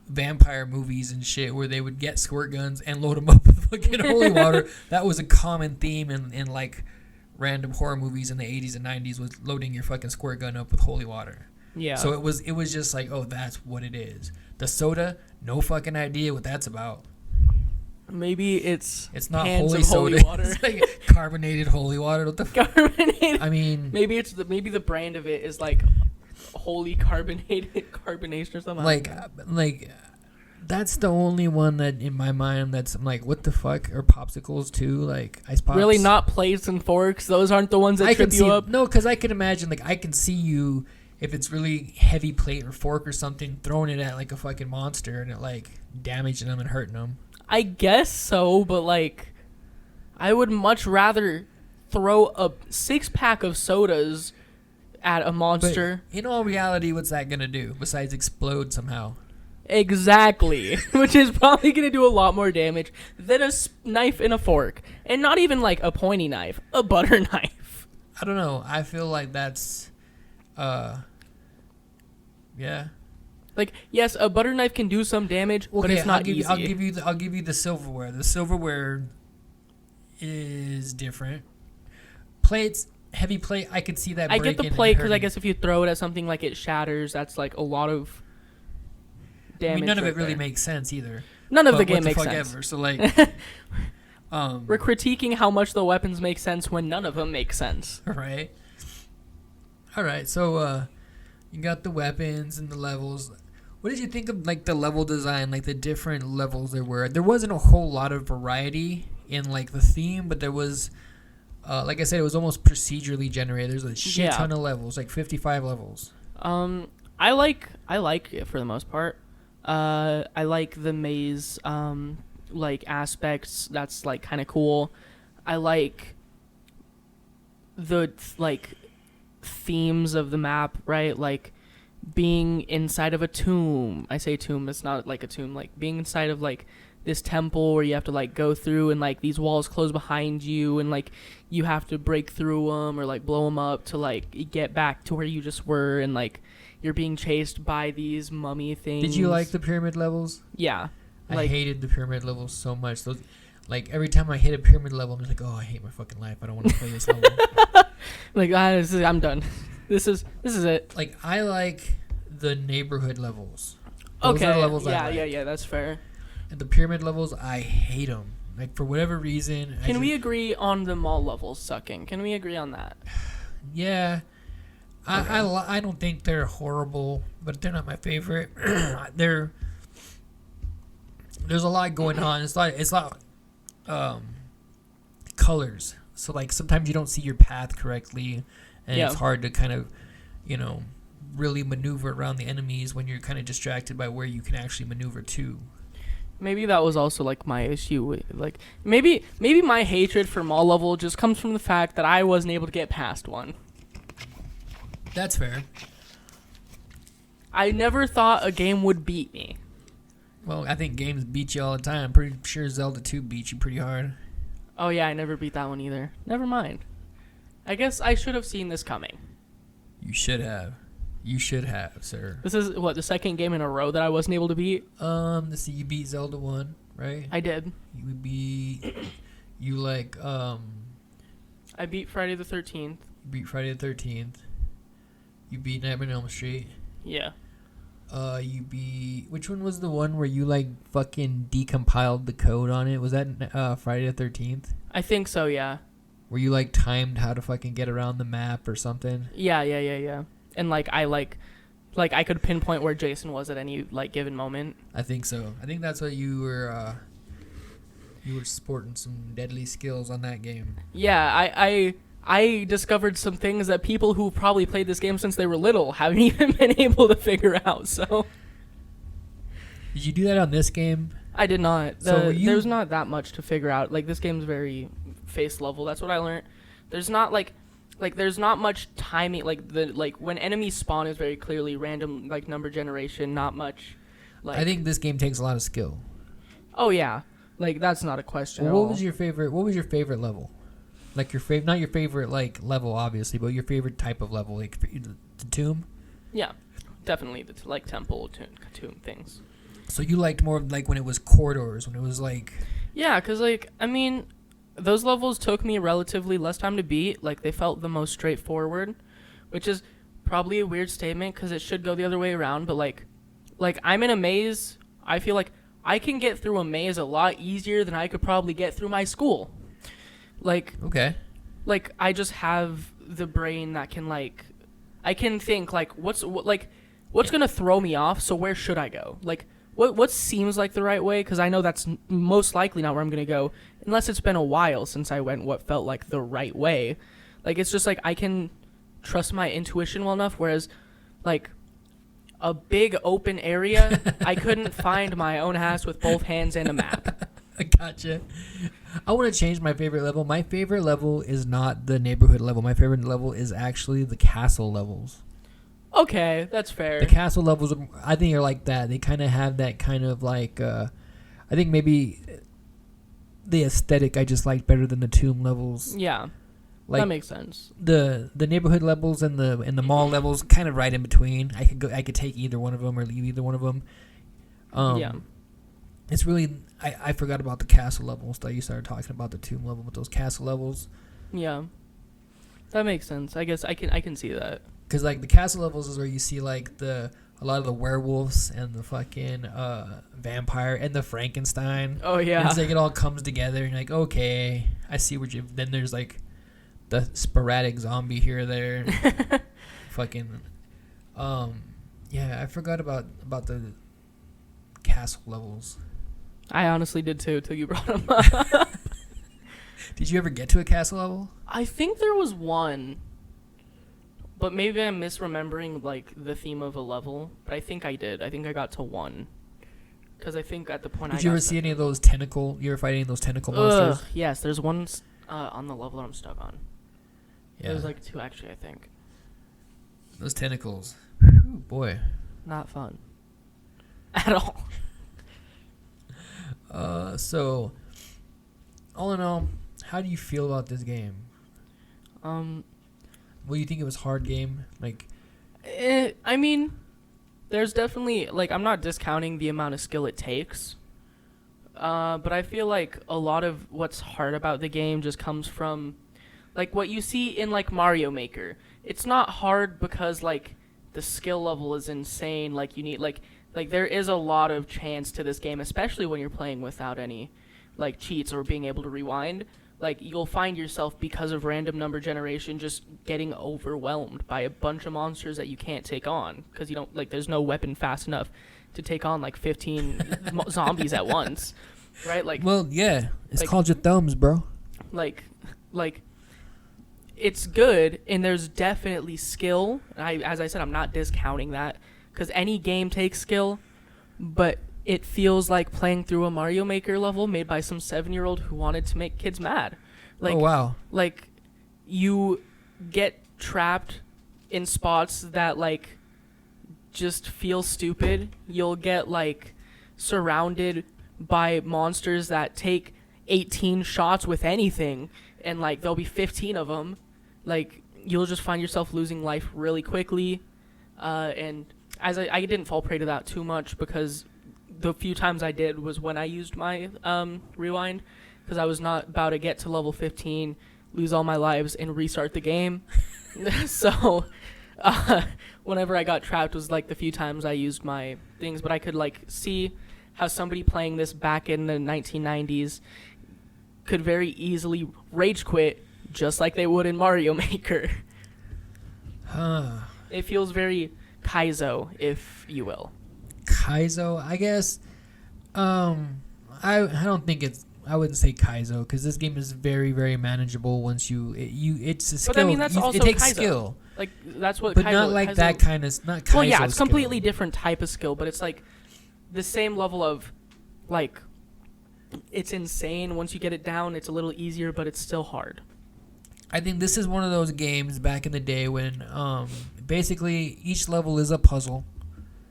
vampire movies and shit where they would get squirt guns and load them up with fucking holy water. That was a common theme in like random horror movies in the '80s and '90s, was loading your fucking squirt gun up with holy water. Yeah. So it was just like, oh, that's what it is. The soda, no fucking idea what that's about. Maybe it's not cans holy of soda. holy water. It's like carbonated holy water. What the fuck? Carbonated. I mean, maybe the brand of it is like holy carbonated carbonation or something. like that's the only one that in my mind that's I'm like, what the fuck? Or popsicles too, like ice pops. Really, not plates and forks. Those aren't the ones that trip you up. No, because I can imagine, like, I can see you if it's really heavy plate or fork or something, throwing it at like a fucking monster and it like damaging them and hurting them. I guess so, but like, I would much rather throw a 6-pack of sodas at a monster. But in all reality, what's that gonna do besides explode somehow? Exactly. Which is probably going to do a lot more damage than a knife and a fork. And not even like a pointy knife, a butter knife. I don't know. I feel like that's, yeah. Like, yes, a butter knife can do some damage, but it's not easy. I'll give you the silverware. The silverware is different. Plates, heavy plate, I could see that I breaking. get the plate because I guess if you throw it at something like it shatters, that's like a lot of damage. I mean, none of it really there. makes sense either. None of the But game what the makes fuck sense. ever. So like, We're critiquing how much the weapons make sense when none of them make sense. right. All right. So you got the weapons and the levels. What did you think of like the level design, like the different levels there were? There wasn't a whole lot of variety in like the theme, but there was, like I said, it was almost procedurally generated. There's a shit ton of levels, like 55 levels. I like it for the most part. I like the maze, like aspects. That's like kind of cool. I like the like themes of the map, right? Like being inside of a tomb. I say tomb, it's not like a tomb. Like being inside of like this temple where you have to like go through and like these walls close behind you and like you have to break through them or like blow them up to like get back to where you just were, and like you're being chased by these mummy things. Did you like the pyramid levels? Yeah. I hated the pyramid levels so much. Those, like every time I hit a pyramid level, I'm just like, oh, I hate my fucking life. I don't want to play this level. Like I'm done. This is it. Like I like the neighborhood levels. Those are the levels I like. Yeah. That's fair. And the pyramid levels, I hate them. Like for whatever reason. Can we agree on the mall levels sucking? Can we agree on that? Yeah. Okay. I don't think they're horrible, but they're not my favorite. There's a lot going on. It's like colors. So like sometimes you don't see your path correctly, and it's hard to kind of, really maneuver around the enemies when you're kind of distracted by where you can actually maneuver to. Maybe that was also like my issue with, like maybe my hatred for mall level just comes from the fact that I wasn't able to get past one. That's fair. I never thought a game would beat me. Well, I think games beat you all the time. I'm pretty sure Zelda 2 beat you pretty hard. Oh yeah, I never beat that one either. Never mind. I guess I should have seen this coming. You should have. You should have, sir. This is the second game in a row that I wasn't able to beat. Let's see, you beat Zelda 1, right? I did. I beat Friday the 13th. You beat Friday the 13th. You beat Nightmare on Elm Street. Yeah. You beat... Which one was the one where you, fucking decompiled the code on it? Was that Friday the 13th? I think so, yeah. Where you, timed how to fucking get around the map or something? Yeah. And, I could pinpoint where Jason was at any, given moment. I think so. I think that's what you were... you were sporting some deadly skills on that game. Yeah, I discovered some things that people who probably played this game since they were little haven't even been able to figure out, so... Did you do that on this game? I did not. There's not that much to figure out. This game's very face level. That's what I learned. There's not, there's not much timing. When enemies spawn is very clearly random, number generation, not much, I think this game takes a lot of skill. Oh, yeah. That's not a question at what all. was your favorite level? Like your favorite, not your favorite like level, obviously, but your favorite type of level, like the tomb. Yeah, definitely the like temple tomb things. So you liked more of like when it was corridors, when it was like. Yeah, cause like I mean, those levels took me relatively less time to beat. Like they felt the most straightforward, which is probably a weird statement because it should go the other way around. But like I'm in a maze. I feel like I can get through a maze a lot easier than I could probably get through my school. Like Okay. Like I just have the brain that can like I can think like what's gonna throw me off. So where should I go? Like what seems like the right way? Because I know that's most likely not where I'm gonna go unless it's been a while since I went what felt like the right way. Like it's just like I can trust my intuition well enough. Whereas like a big open area, I couldn't find my own ass with both hands and a map. I gotcha. I want to change my favorite level. My favorite level is not the neighborhood level. My favorite level is actually the castle levels. Okay, that's fair. The castle levels, I think, are like that. They kind of have that kind of like, I think maybe the aesthetic I just like better than the tomb levels. Yeah, like that makes sense. The neighborhood levels and the mall levels, kind of right in between. I could take either one of them or leave either one of them. Yeah. It's really I forgot about the castle levels. That you started talking about the tomb level with those castle levels. Yeah, that makes sense. I guess I can see that. Because like the castle levels is where you see like a lot of the werewolves and the fucking vampire and the Frankenstein. Oh yeah. And it's like it all comes together and you're like, okay, I see what you. Then there's like the sporadic zombie here or there. Fucking, yeah, I forgot about the castle levels. I honestly did too till you brought them up. Did you ever get to a castle level? I think there was one, but maybe I'm misremembering like the theme of a level. But I think I did. I think I got to one, because I think at the point Did you ever see any of those tentacle? You ever fight any of those tentacle monsters? Yes, there's one on the level I'm stuck on. Yeah. There's like two actually. I think. Those tentacles. Ooh, boy. Not fun. At all. So, all in all, how do you feel about this game? Well, you think it was a hard game? Like, I mean, there's definitely like I'm not discounting the amount of skill it takes. But I feel like a lot of what's hard about the game just comes from like what you see in like Mario Maker. It's not hard because like the skill level is insane. Like you need like there is a lot of chance to this game, especially when you're playing without any like cheats or being able to rewind. Like you'll find yourself, because of random number generation, just getting overwhelmed by a bunch of monsters that you can't take on because you don't like there's no weapon fast enough to take on like 15 zombies at once, right? Like, well, yeah, it's like, called your thumbs, bro. Like it's good, and there's definitely skill. As I said, I'm not discounting that because any game takes skill, but it feels like playing through a Mario Maker level made by some 7-year-old who wanted to make kids mad. Like, oh wow! Like you get trapped in spots that like just feel stupid. You'll get like surrounded by monsters that take 18 shots with anything, and like there'll be 15 of them. Like you'll just find yourself losing life really quickly, and as I didn't fall prey to that too much because the few times I did was when I used my rewind, because I was not about to get to level 15, lose all my lives, and restart the game. So whenever I got trapped was like the few times I used my things, but I could like see how somebody playing this back in the 1990s could very easily rage quit just like they would in Mario Maker. It feels very Kaizo, if you will. Kaizo, I guess. I don't think I wouldn't say Kaizo because this game is very, very manageable once it's a skill. But I mean, that's also it takes Kaizo. Skill. Like that's what. But Kaizo, not like Kaizo, that kind of not Kaizo. Well, yeah, it's skill. completely different type of skill, but it's like the same level of like. It's insane. Once you get it down, it's a little easier, but it's still hard. I think this is one of those games back in the day when basically each level is a puzzle.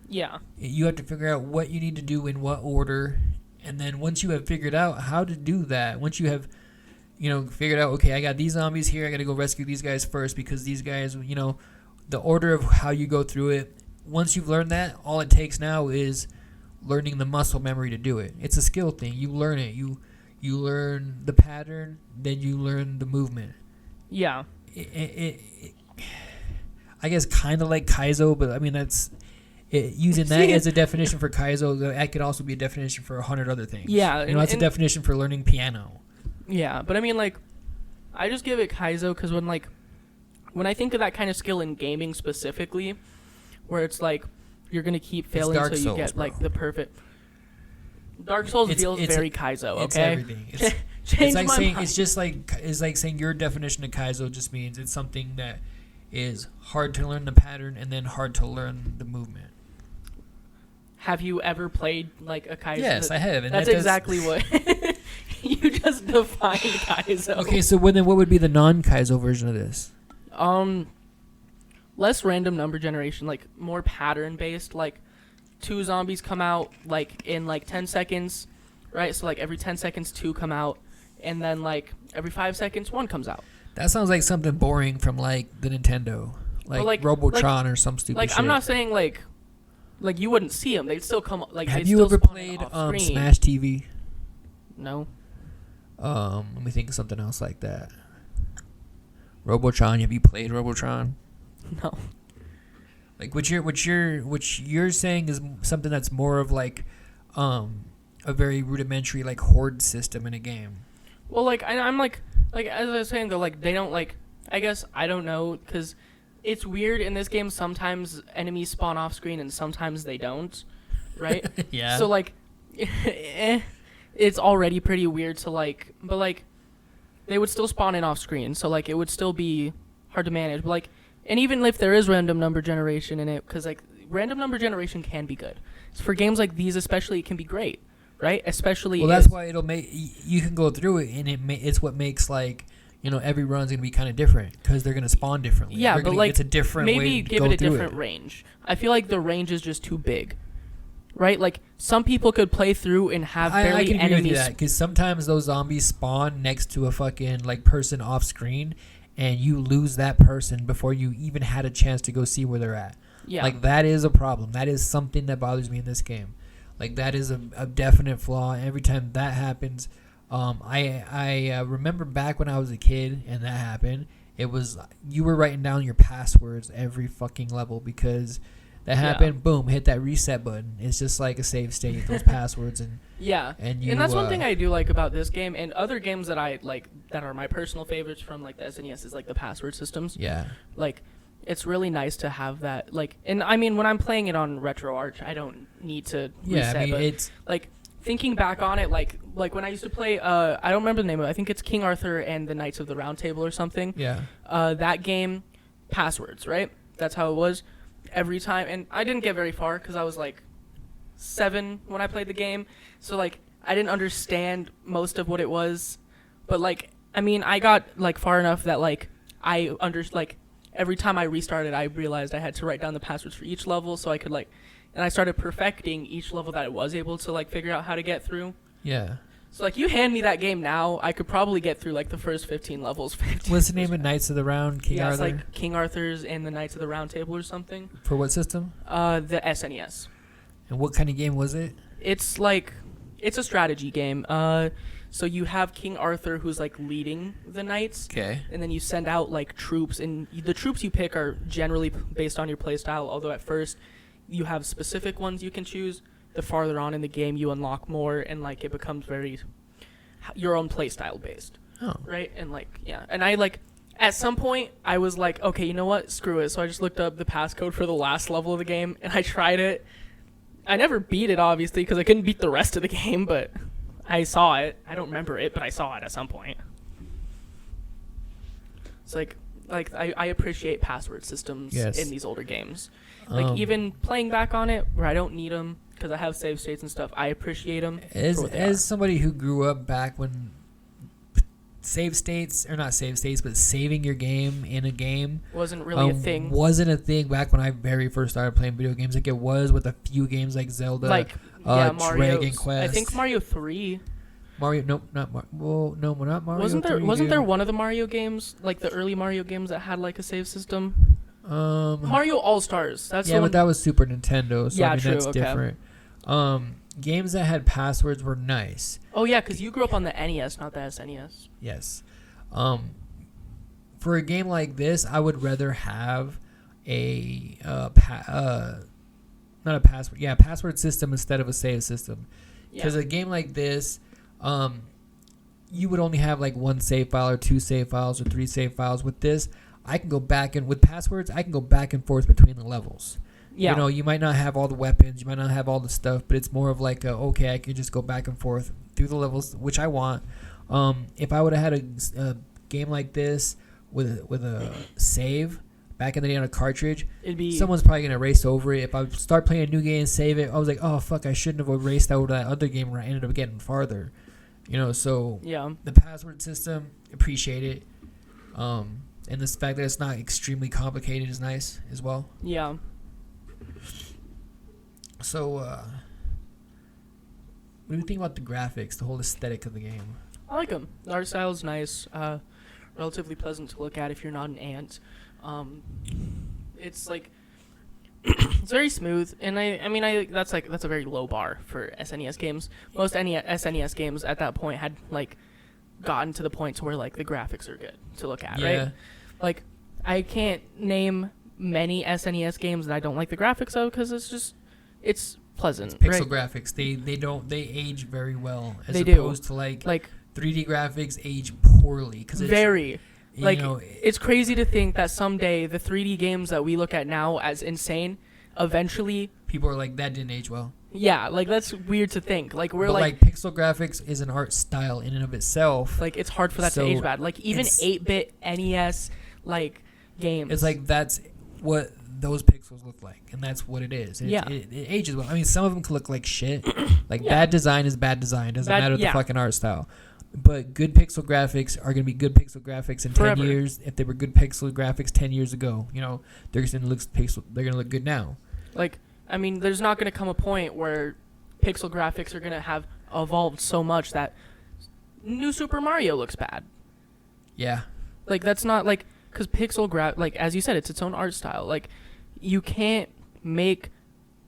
Yeah. You have to figure out what you need to do in what order, and then once you have figured out how to do that, once you have figured out, okay, I got these zombies here. I got to go rescue these guys first because these guys, the order of how you go through it. Once you've learned that, all it takes now is learning the muscle memory to do it. It's a skill thing. You learn it. You learn the pattern, then you learn the movement. Yeah. I guess kind of like Kaizo, but I mean using that as a definition for Kaizo, that could also be a definition for 100 other things. Yeah. That's a definition for learning piano. Yeah, but I mean, like, I just give it Kaizo because when I think of that kind of skill in gaming specifically, where it's like you're gonna keep failing until you get like the perfect. Dark Souls feels very Kaizo. Okay, it's everything. Change like my saying mind. it's like saying your definition of Kaizo just means it's something that is hard to learn the pattern and then hard to learn the movement. Have you ever played like a Kaizo? Yes, I have. And that's exactly what you just defined Kaizo. Okay, so what would be the non-Kaizo version of this? Less random number generation, like more pattern based. Like 2 zombies come out like in like 10 seconds, right? So like every 10 seconds 2 come out, and then like every 5 seconds 1 comes out. That sounds like something boring from like the Nintendo, like Robotron or some stupid shit. I'm not saying like you wouldn't see them; they'd still come. Like, have you ever played Smash TV? No. Let me think of something else like that. Robotron. Have you played Robotron? No. Like what you're saying is something that's more of like a very rudimentary like horde system in a game. Well, like I'm like as I was saying though, like they don't like. I guess I don't know because it's weird in this game. Sometimes enemies spawn off screen and sometimes they don't, right? Yeah. So like, it's already pretty weird to like, but like, they would still spawn in off screen. So like, it would still be hard to manage. But like, and even if there is random number generation in it, because like random number generation can be good. So for games like these, especially, it can be great, right? Especially. Well, that's why it'll make you can go through it, and it's what makes like. Every run's going to be kind of different because they're going to spawn differently. Yeah, but like, it's a different maybe way to give go it a through different range. I feel like the range is just too big, right? Like, some people could play through and have barely I can enemies. agree with you that because sometimes those zombies spawn next to a fucking like person off screen, and you lose that person before you even had a chance to go see where they're at. Yeah. Like, that is a problem. That is something that bothers me in this game. Like, that is a definite flaw. Every time that happens... I remember back when I was a kid and that happened, it was you were writing down your passwords every fucking level because that happened, boom, hit that reset button. It's just like a save state, those passwords. And that's one thing I do like about this game and other games that I like that are my personal favorites from like the SNES is like the password systems. Yeah. Like, it's really nice to have that. Like, and I mean, when I'm playing it on RetroArch, I don't need to reset. I mean, but it's... like... Thinking back on it, like when I used to play, I don't remember the name of it. I think it's King Arthur and the Knights of the Round Table or something. Yeah. That game, passwords, right? That's how it was every time. And I didn't get very far because I was like 7 when I played the game. So like I didn't understand most of what it was. But like, I mean, I got like far enough that like every time I restarted, I realized I had to write down the passwords for each level so I could like... And I started perfecting each level that I was able to, like, figure out how to get through. Yeah. So, like, you hand me that game now, I could probably get through, like, the first 15 levels. What's the name of Knights of the Round? King Arthur? Yeah, it's like King Arthur's and the Knights of the Round Table or something. For what system? The SNES. And what kind of game was it? It's, like, it's a strategy game. So you have King Arthur who's, like, leading the knights. Okay. And then you send out, like, troops. And the troops you pick are generally based on your playstyle, although at first... You have specific ones you can choose. The farther on in the game, you unlock more, and like it becomes very your own playstyle based. Oh. Right? And like, yeah. And I like at some point I was like, okay, you know what? Screw it. So I just looked up the passcode for the last level of the game, and I tried it. I never beat it, obviously, because I couldn't beat the rest of the game, but I saw it. I don't remember it, but I saw it at some point. It's like I appreciate password systems in these older games. Like, even playing back on it, where I don't need them, because I have save states and stuff, I appreciate them. As somebody who grew up back when save states, or not save states, but saving your game in a game... Wasn't really a thing. Wasn't a thing back when I very first started playing video games, like it was with a few games like Zelda, like, Mario, Dragon Quest. I think Mario 3... Mario. Nope, not Mario. Well, no, not Mario. Wasn't there one of the Mario games, like the early Mario games, that had like a save system? Mario All Stars. That's yeah, but that was Super Nintendo, so Yeah, I mean true, that's okay. different. Games that had passwords were nice. Oh yeah, because you grew up on the NES, not the SNES. Yes. For a game like this, I would rather have a not a password, password system instead of a save system. Because Yeah. a game like this, you would only have like one save file or two save files or three save files. With this, I can go back and with passwords, I can go back and forth between the levels. Yeah. You know, you might not have all the weapons, you might not have all the stuff, but it's more of like, okay, I can just go back and forth through the levels, which I want. If I would have had a game like this with a save back in the day on a cartridge, It'd be someone's probably gonna race over it. If I start playing a new game and save it, I was like, oh fuck, I shouldn't have raced over that other game where I ended up getting farther. You know, so yeah. the password system, appreciate it. And this fact that it's not extremely complicated is nice as well. Yeah. So, what do you think about the graphics, the whole aesthetic of the game? I like them. The art style is nice. Relatively pleasant to look at if you're not an ant. It's like it's very smooth, and I mean that's a very low bar for SNES games. Most SNES games at that point had like gotten to the point to where like the graphics are good to look at, right? Like I can't name many SNES games that I don't like the graphics of because it's pleasant. It's pixel right? graphics. They age very well as They opposed do. to like 3D graphics age poorly because very. Like, you know, it's crazy to think that someday the 3D games that we look at now as insane, eventually... people are like, that didn't age well. Yeah, like, that's weird to think. Like, we're but like... pixel graphics is an art style in and of itself. Like, it's hard for that to age bad. Like, even 8-bit NES, like, games. It's like, that's what those pixels look like, and that's what it is. It ages well. I mean, some of them can look like shit. Like, bad design is bad design. Doesn't matter the fucking art style. But good pixel graphics are going to be good pixel graphics in Forever. 10 years. If they were good pixel graphics 10 years ago, you know, they're going to look good now. Like, I mean, there's not going to come a point where pixel graphics are going to have evolved so much that new Super Mario looks bad. Yeah. Like, that's not, like, because like, as you said, it's its own art style. Like, you can't make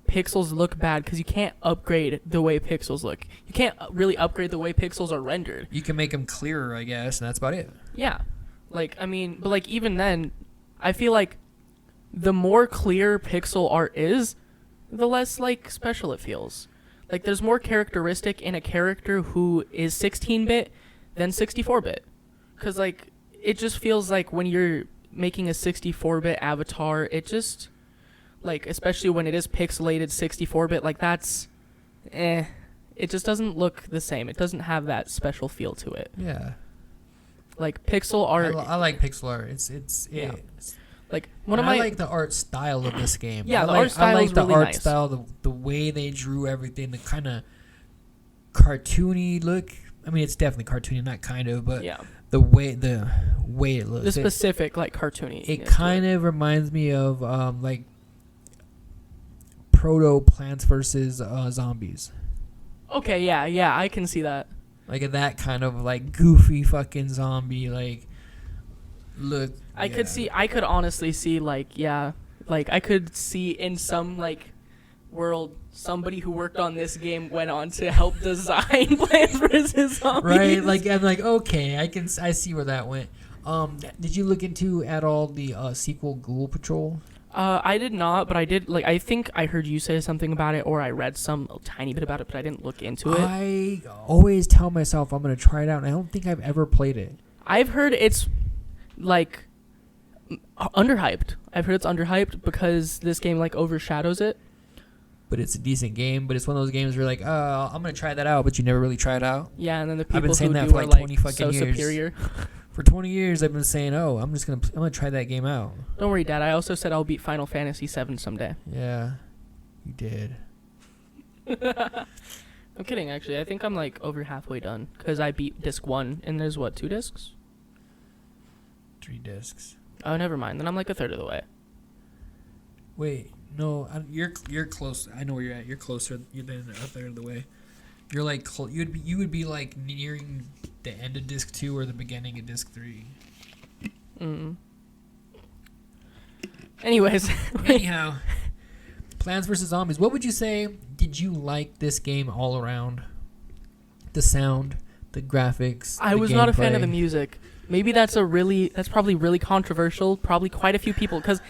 pixels look bad because you can't upgrade the way pixels look. You can't really upgrade the way pixels are rendered. You can make them clearer, I guess, and that's about it. Yeah. Like, I mean, but like even then, I feel like the more clear pixel art is, the less like special it feels. Like there's more characteristic in a character who is 16-bit than 64-bit. Cuz like it just feels like when you're making a 64-bit avatar, it just like, especially when it is pixelated 64-bit, like that's, it just doesn't look the same. It doesn't have that special feel to it. Yeah. Like pixel art. I like pixel art. Like I like the art style of this game. Yeah, the art style is really nice. Style, the way they drew everything, the kind of cartoony look. I mean, it's definitely cartoony, not kind of, but the way it looks. The specific like cartoony. It kind of reminds me of like proto Plants vs Zombies. Okay, yeah, I can see that. Like that kind of like goofy fucking zombie like look. I could honestly see like I could see in some like world somebody who worked on this game went on to help design Plants vs Zombies. Right, like I'm like okay, I see where that went. Did you look into at all the sequel Ghoul Patrol? I did not, but I did, like, I think I heard you say something about it, or I read some tiny bit about it, but I didn't look into it. I always tell myself I'm going to try it out, and I don't think I've ever played it. I've heard it's, like, underhyped. I've heard it's underhyped because this game, like, overshadows it. But it's a decent game, but it's one of those games where you're like, oh, I'm going to try that out, but you never really try it out. Yeah, and then the people I've been saying who that do for are, like 20 like, fucking so years. superior. For 20 years, I've been saying, oh, I'm gonna try that game out. Don't worry, Dad. I also said I'll beat Final Fantasy VII someday. Yeah, you did. I'm kidding, actually. I think I'm, like, over halfway done. Because I beat Disc 1, and there's, what, 2 discs? 3 discs. Oh, never mind. Then I'm, like, a third of the way. Wait, no, you're close. I know where you're at. You're closer than a third of the way. You're like you would be like nearing the end of disc 2 or the beginning of disc 3. Anyways. Anyhow, Plants vs Zombies. What would you say? Did you like this game all around? The sound, the graphics. I was not a fan of the music. Maybe that's probably really controversial. Probably quite a few people, because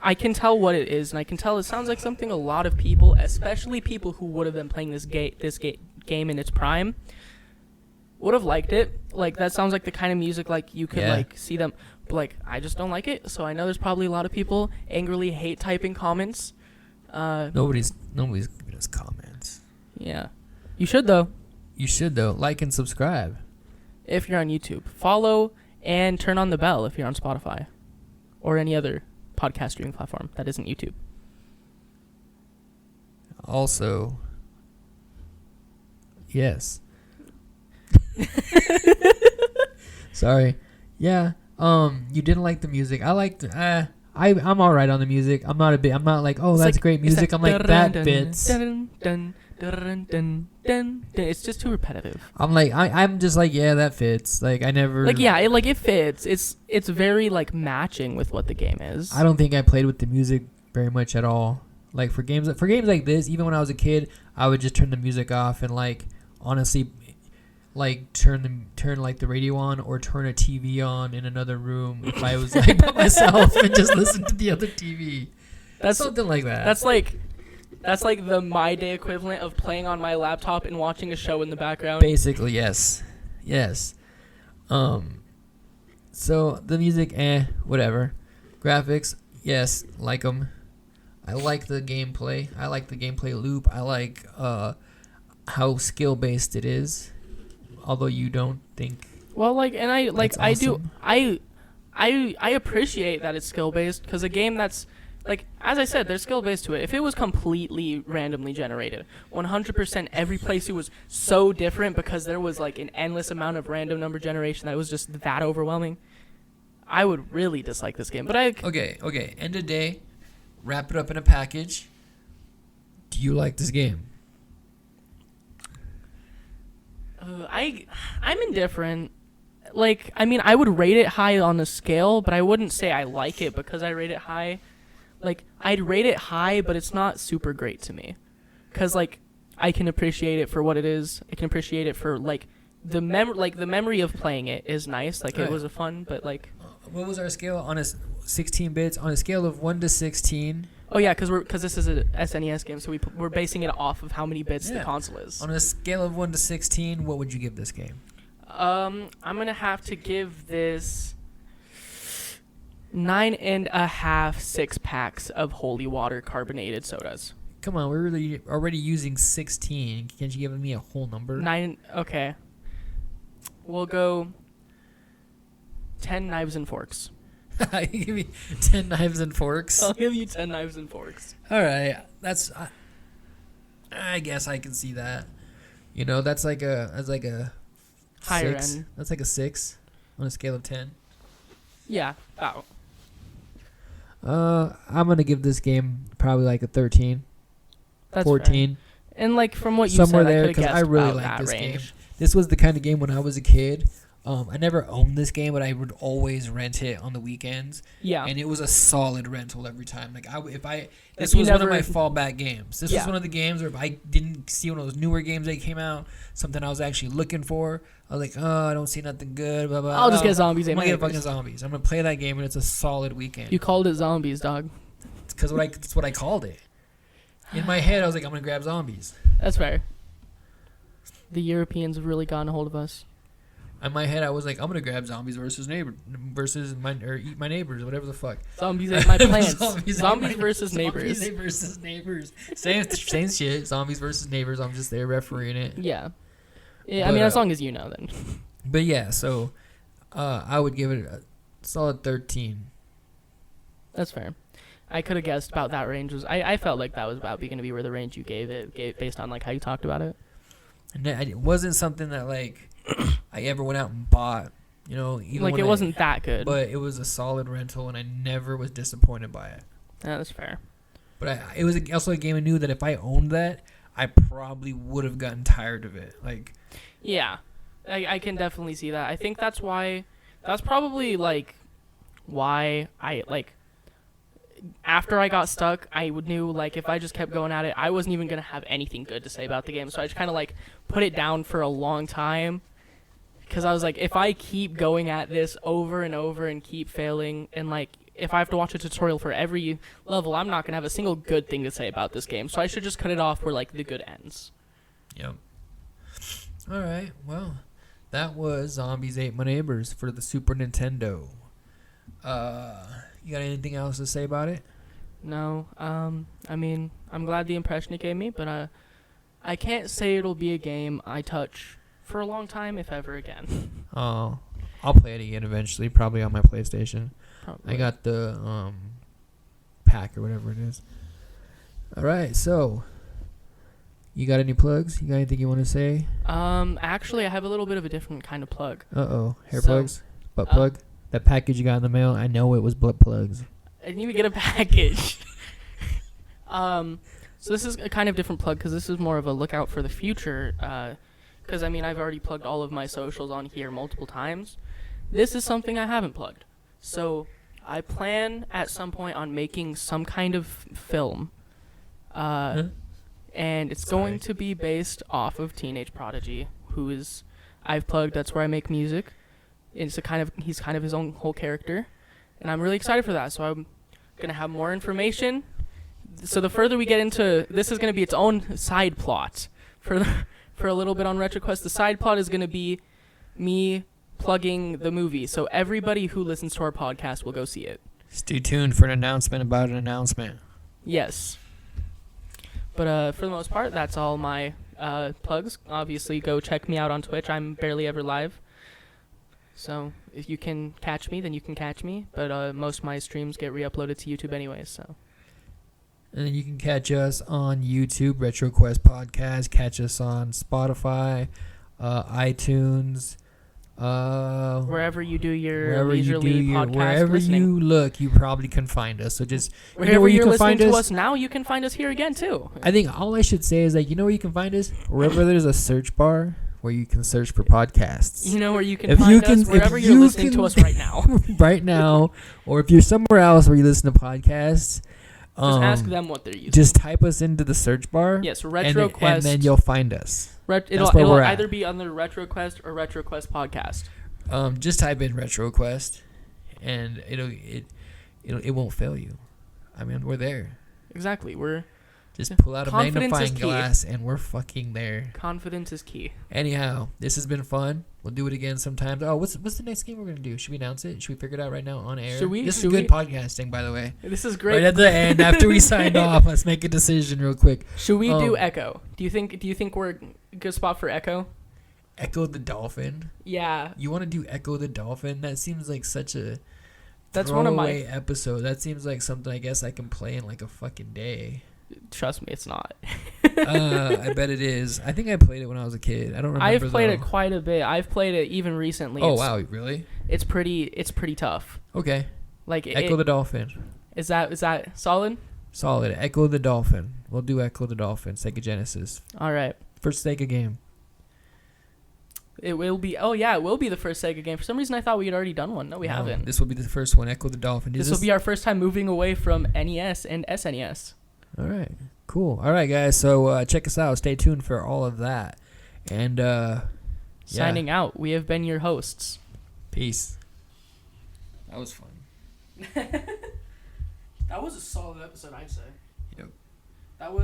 I can tell what it is, and I can tell it sounds like something a lot of people, especially people who would have been playing this game in its prime, would have liked it. Like, that sounds like the kind of music, like, you could, like, see them. But, like, I just don't like it, so I know there's probably a lot of people angrily hate typing comments. Nobody's giving us comments. Yeah. You should, though. You should, though. Like and subscribe. If you're on YouTube. Follow and turn on the bell if you're on Spotify. Or any other podcast streaming platform that isn't YouTube. Also, yes. Sorry. Yeah. You didn't like the music. I liked. I'm all right on the music. I'm not like, oh, that's like, great music. I'm like, that fits. It's just too repetitive. I'm like, I'm just like, yeah, that fits. Like, I never. Like, yeah, it fits. It's very like matching with what the game is. I don't think I played with the music very much at all. Like, for games like this, even when I was a kid, I would just turn the music off and, like, honestly, like, turn like the radio on or turn a TV on in another room if I was like by myself and just listen to the other TV. That's something like that. That's like the My Day equivalent of playing on my laptop and watching a show in the background. Basically, yes. So the music, whatever. Graphics, yes, like them. I like the gameplay. I like the gameplay loop. I like how skill based it is. Although you don't think. Well, like, and I like I awesome. do I appreciate that it's skill based, because a game that's like, as I said, there's skill based to it. If it was completely randomly generated, 100% every playthrough was so different because there was like an endless amount of random number generation that was just that overwhelming, I would really dislike this game. But okay. End of day, wrap it up in a package. Do you like this game? I'm indifferent. Like, I mean, I would rate it high on the scale, but I wouldn't say I like it because I rate it high. Like, I'd rate it high, but it's not super great to me. Because, like, I can appreciate it for what it is. I can appreciate it for, like, the memory of playing it is nice. Like, it was a fun, but, like... What was our scale on a 16 bits? On a scale of 1 to 16... Oh, yeah, because this is a SNES game, so we're basing it off of how many bits the console is. On a scale of 1 to 16, what would you give this game? I'm going to have to give this 9.5 6-packs of holy water carbonated sodas. Come on, we're really already using 16. Can't you give me a whole number? 9, okay. We'll go 10 knives and forks. You give me 10 knives and forks. I'll give you 10 knives and forks. All right, that's. I guess I can see that. You know, that's like a higher 6. end. That's like a 6 on a scale of 10. Yeah, about. I'm gonna give this game probably like a 13, That's 14. Fair. And like from what you somewhere said, there, because I really like this game. This was the kind of game when I was a kid. I never owned this game, but I would always rent it on the weekends. Yeah. And it was a solid rental every time. Like this was one of my fallback games. This was one of the games where if I didn't see one of those newer games that came out, something I was actually looking for, I was like, oh, I don't see nothing good. Blah blah. I'll just get Zombies. I'm gonna get fucking Zombies. I'm gonna play that game, and it's a solid weekend. You called it Zombies, dog. It's because that's what I called it. In my head, I was like, I'm gonna grab Zombies. That's fair. The Europeans have really gotten a hold of us. In my head, I was like, I'm gonna grab Zombies versus Eat My Neighbors, or whatever the fuck. Zombies ate my plants. Zombies versus neighbors. Zombies versus neighbors. Same shit. Zombies versus neighbors. I'm just there refereeing it. Yeah. Yeah. I mean, as long as you know, then. But yeah, so I would give it a solid 13. That's fair. I could have guessed about that range. I felt like that was about going to be where the range you gave it based on like how you talked about it. And it wasn't something that like I ever went out and bought, you know. Even like it wasn't that good. But it was a solid rental, and I never was disappointed by it. Yeah, that's fair. But it was also a game I knew that if I owned that, I probably would have gotten tired of it. Like, Yeah, I can definitely see that. I think that's probably like why I like after I got stuck, I knew like if I just kept going at it, I wasn't even gonna have anything good to say about the game. So I just kind of like put it down for a long time because I was like, if I keep going at this over and over and keep failing, and like if I have to watch a tutorial for every level, I'm not gonna have a single good thing to say about this game. So I should just cut it off where like the good ends. yep. All right. Well, that was Zombies Ate My Neighbors for the Super Nintendo. You got anything else to say about it? No, I mean, I'm glad the impression it gave me, but I can't say it'll be a game I touch for a long time, if ever again. Oh, I'll play it again eventually, probably on my PlayStation. Probably. I got the pack or whatever it is. All right, so you got any plugs? You got anything you want to say? Actually, I have a little bit of a different kind of plug. Hair So, plugs, butt plug. That package you got in the mail, I know it was butt plugs. I didn't even get a package. So this is a kind of different plug because this is more of a lookout for the future. Because I mean, I've already plugged all of my socials on here multiple times. This is something I haven't plugged. So I plan at some point on making some kind of film. And it's going to be based off of Teenage Prodigy, who is I've plugged. That's where I make music. He's kind of his own whole character, and I'm really excited for that. So I'm gonna have more information. So the further we get into this, is gonna be its own side plot for a little bit on RetroQuest. The side plot is gonna be me plugging the movie, so everybody who listens to our podcast will go see it. Stay tuned for an announcement about an announcement. Yes. But for the most part, that's all my plugs. Obviously, go check me out on Twitch. I'm barely ever live. So if you can catch me, then you can catch me. But most of my streams get re-uploaded to YouTube anyways. So. And then you can catch us on YouTube, RetroQuest Podcast. Catch us on Spotify, iTunes. Wherever you do your leisurely podcast wherever listening. you look, you probably can find us. So just wherever you know where you're you can listening find to us? us now, you can find us here again too. I think all I should say is like, you know where you can find us? Wherever there's a search bar where you can search for podcasts. You know where you can If find you can- us wherever if you're you listening to can- us right now. right now, or if you're somewhere else where you listen to podcasts, Just ask them what they're using. just type us into the search bar. Yes, and RetroQuest. then you'll find us. It'll where we're at. either be under RetroQuest or RetroQuest Podcast. Just type in RetroQuest, and it won't fail you. I mean, we're there. Exactly. We're Just pull out a Confidence is magnifying key. glass, and we're fucking there. confidence is key. Anyhow, this has been fun. We'll do it again sometime. Oh, what's the next game we're gonna do? Should we announce it? Should we figure it out right now on air? Should we- This is should good we- podcasting, by the way. This is great. Right at the end, after we signed off, let's make a decision real quick. Should we do Um, Echo? Do you think we're a good spot for Echo? Echo the Dolphin. Yeah. You want to do Echo the Dolphin? That seems like such a That's one of my- throwaway episode. That seems like something I guess I can play in like a fucking day. Trust me, it's not. I bet it is. I think I played it when I was a kid. I don't remember. I've played though. it quite a bit. I've played it even recently. Oh It's- wow, really? It's pretty tough. Okay. Like Echo the Dolphin. Is that solid? Solid. Echo the Dolphin. We'll do Echo the Dolphin. Sega Genesis. All right. First Sega game. It will be. Oh yeah, it will be the first Sega game. For some reason, I thought we had already done one. No, we No, haven't. This will be the first one. Echo the Dolphin. This will be our first time moving away from NES and SNES. All right. Cool. All right, guys. So check us out. Stay tuned for all of that. And Signing out. We have been your hosts. Peace. That was fun. That was a solid episode, I'd say. Yep. That was.